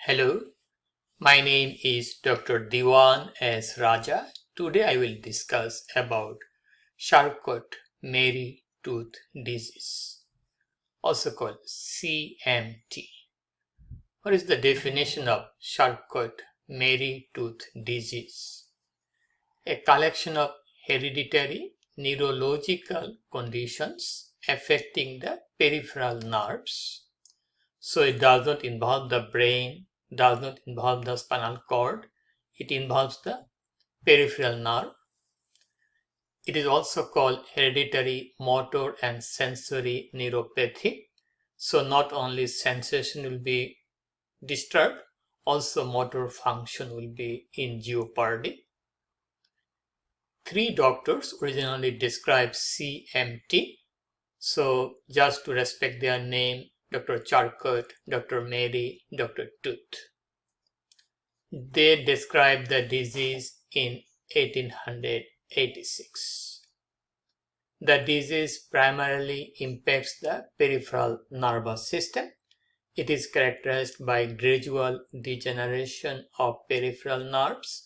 Hello, my name is Dr. Dewan S. Raja. Today I will discuss about Charcot-Marie-Tooth Disease, also called CMT. What is the definition of Charcot-Marie-Tooth Disease? A collection of hereditary neurological conditions affecting the peripheral nerves. So it does not involve the brain, does not involve the spinal cord. It involves the peripheral nerve. It is also called hereditary motor and sensory neuropathy. So not only sensation will be disturbed, also motor function will be in jeopardy. Three doctors originally described CMT. So just to respect their name, Dr. Charcot, Dr. Mary, Dr. Tooth. They described the disease in 1886. The disease primarily impacts the peripheral nervous system. It is characterized by gradual degeneration of peripheral nerves,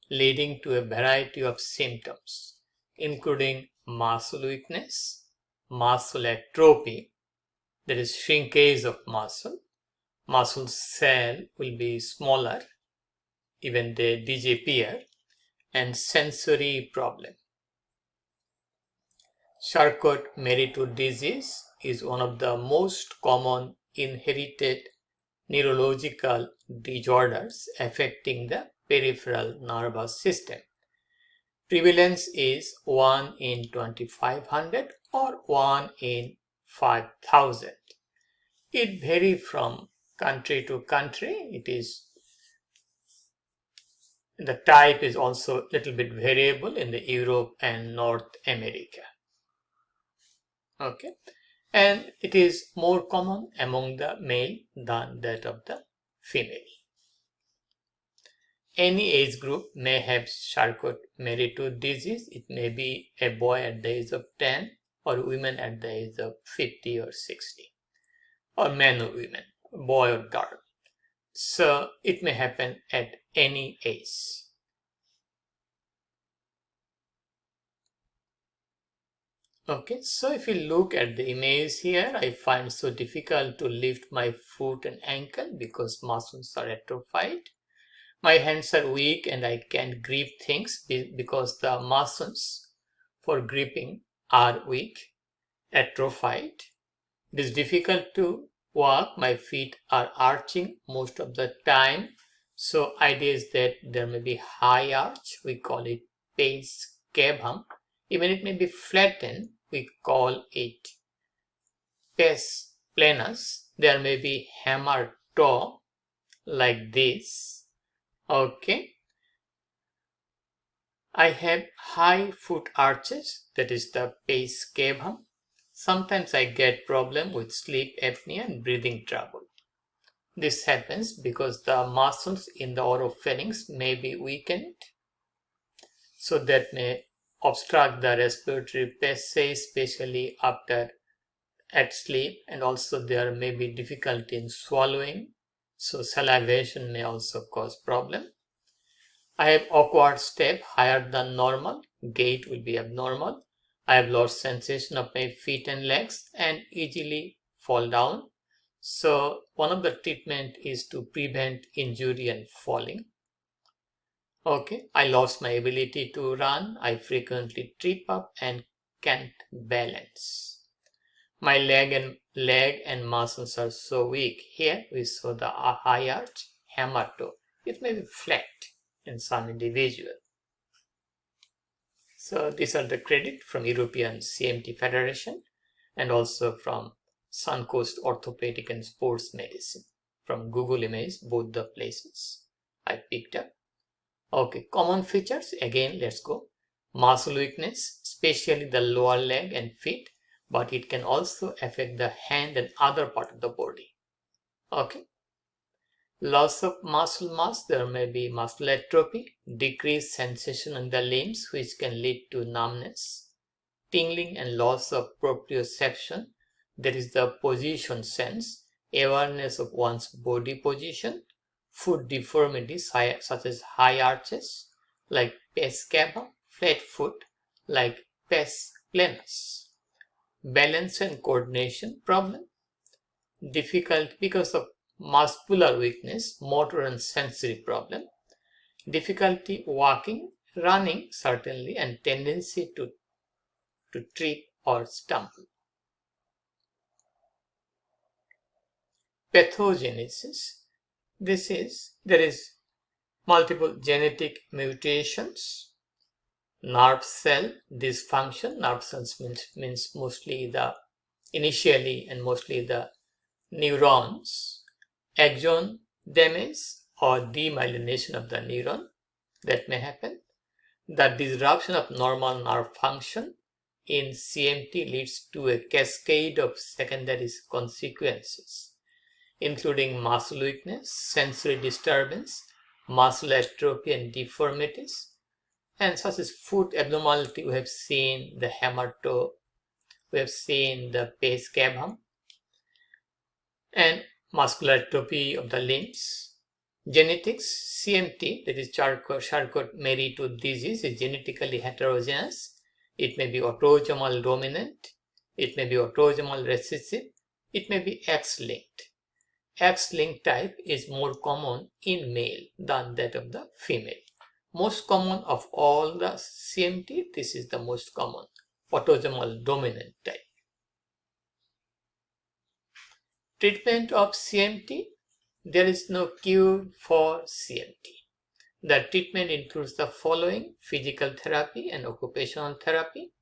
leading to a variety of symptoms, including muscle weakness, muscle atrophy, that is shrinkage of muscle cell will be smaller, even they disappear, and sensory problem. Charcot-Marie-Tooth disease is one of the most common inherited neurological disorders affecting the peripheral nervous system. Prevalence is 1 in 2500 or 1 in 5000. It varies from country to country. The type is also a little bit variable in the Europe and North America. Okay, and it is more common among the male than that of the female. Any age group may have Charcot-Marie-Tooth disease. It may be a boy at the age of 10 or women at the age of 50 or 60, or men or women, boy or girl. So it may happen at any age. Okay, so if you look at the image here, I find it so difficult to lift my foot and ankle because muscles are atrophied. My hands are weak and I can't grip things because the muscles for gripping are weak, atrophied. It is difficult to walk. My feet are arching most of the time. So idea is that there may be high arch. We call it pes cavum. Even it may be flattened. We call it pes planus. There may be hammer toe like this. Okay. I have high foot arches, that is the pes cavum. Sometimes I get problem with sleep apnea and breathing trouble. This happens because the muscles in the oropharynx may be weakened, so that may obstruct the respiratory passage, especially at sleep, and also there may be difficulty in swallowing, so salivation may also cause problem. I have awkward step higher than normal, gait will be abnormal. I have lost sensation of my feet and legs and easily fall down. So one of the treatment is to prevent injury and falling. Okay, I lost my ability to run. I frequently trip up and can't balance. My leg and muscles are so weak. Here we saw the high arch, hammer toe. It may be flat in some individual. So these are the credit from European CMT Federation and also from Suncoast Orthopedic and Sports Medicine. From Google Image, both the places I picked up. Okay, common features, again let's go. Muscle weakness, especially the lower leg and feet, but it can also affect the hand and other part of the body. Okay. Loss of muscle mass, there may be muscle atrophy, decreased sensation in the limbs which can lead to numbness, tingling and loss of proprioception, that is the position sense, awareness of one's body position, foot deformities such as high arches like pes cavum, flat foot like pes planus, balance and coordination problem, difficult because of muscular weakness, motor and sensory problem, difficulty walking, running certainly, and tendency to trip or stumble. Pathogenesis. There is multiple genetic mutations, nerve cell dysfunction. Nerve cells means mostly the neurons, axon damage or demyelination of the neuron that may happen. The disruption of normal nerve function in CMT leads to a cascade of secondary consequences, including muscle weakness, sensory disturbance, muscle atrophy and deformities, and such as foot abnormality. We have seen the hammer toe, we have seen the pes cavum, and muscular atrophy of the limbs. Genetics, CMT, that is Charcot-Marie-Tooth Disease, is genetically heterogeneous. It may be autosomal dominant, it may be autosomal recessive, it may be X-linked. X-linked type is more common in male than that of the female. Most common of all the CMT, this is the most common, autosomal dominant type. Treatment of CMT. There is no cure for CMT. The treatment includes the following: physical therapy and occupational therapy.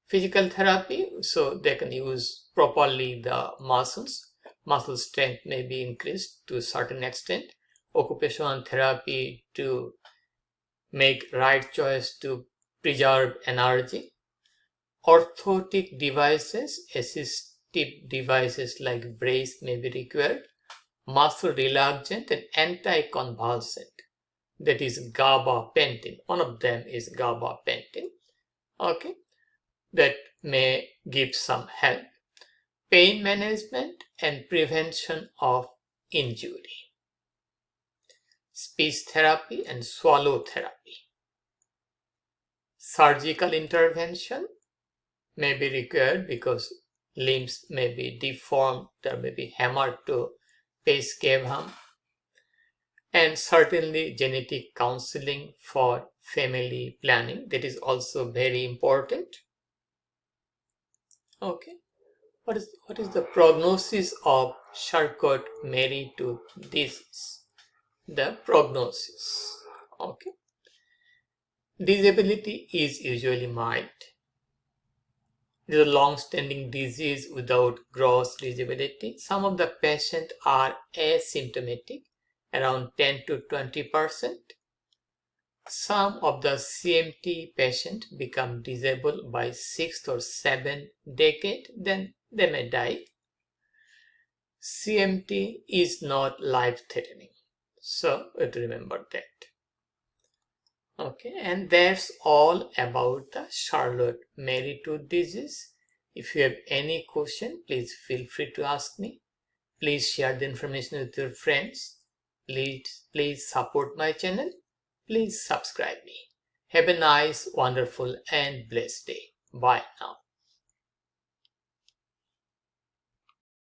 Physical therapy, so they can use properly the muscles. Muscle strength may be increased to a certain extent. Occupational therapy to make right choice to preserve energy. Orthotic devices, assistive devices like brace may be required. Muscle relaxant and anticonvulsant, that is gabapentin. One of them is gabapentin. Okay, that may give some help. Pain management and prevention of injury. Speech therapy and swallow therapy. Surgical intervention may be required because limbs may be deformed, there may be hammer toe, pes cavum, and certainly genetic counseling for family planning, that is also very important. Okay, what is the prognosis of Charcot-Marie-Tooth disease? The prognosis. Okay, disability is usually mild. It is a long-standing disease without gross disability. Some of the patients are asymptomatic, around 10 to 20%. Some of the CMT patients become disabled by 6th or 7th decade, then they may die. CMT is not life-threatening, so remember that. Okay, and that's all about the Charcot-Marie-Tooth disease. If you have any question, please feel free to ask me. Please share the information with your friends. Please support my channel. Please subscribe me. Have a nice, wonderful and blessed day. Bye now.